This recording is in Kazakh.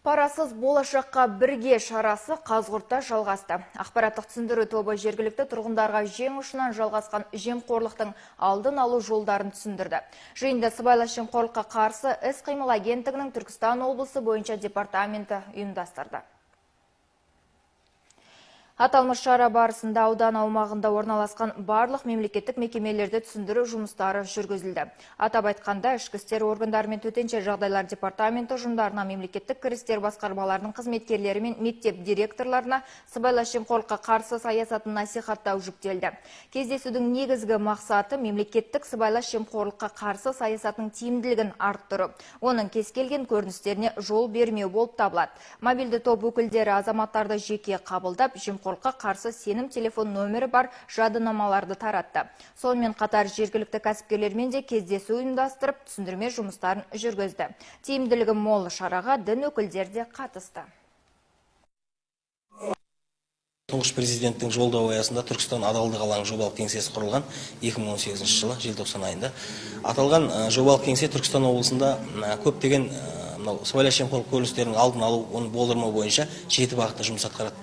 Парасыз болашаққа бірге шарасы Қазығұртта жалғасты. Ақпараттық түсіндіру тобы жергілікті тұрғындарға жең ұшынан жалғасқан жемқорлықтың алдын алу жолдарын түсіндірді. Жиында сыбайлас жемқорлыққа қарсы іс-қимыл агенттігінің Түркістан облысы бойынша департаменті ұйымдастырды. Аталмыш шара барысында аудан аумағында орналасқан барлық мемлекеттік мекемелерді түсіндіру жұмыстары жүргізілді. Атап айтқанда, ішкі істер органдары мен төтенше жағдайлар департаменті ұжымдарына, мемлекеттік кірістер басқармаларының қызметкерлері мен мектеп директорларына сыбайлас жемқорлыққа қарсы саясатын насихаттау жүктелді. Кездесудің негізгі мақсаты мемлекеттік сыбайлас жемқорлыққа қарсы саясатының тиімділігін арттыру, оның кез келген көріністеріне жол бермеу болып табылады. Мобильді топ өкілдері азаматтарды жеке қабылдап, жемқорлыққа қарсы сенім телефон нөмірі бар жадынамаларды таратты. Сонымен қатар жергілікті кәсіпкерлермен де кездесу ұйымдастырып, түсіндірме жұмыстарын жүргізді. Тиімділігі мол шараға дін өкілдері де қатысты. Тұңғыш президенттің жолдауы аясында Түркістан адалдық алаңы жобалық кеңсесі құрылған 2018 жылы желтоқсан айында. Аталған жобалық кеңсе Түркістан облысында көптеген сыбайлас жемқорлық көріністерінің алдын алу, оны болдырмау бойынша 7 бағытта жұмыс атқарады.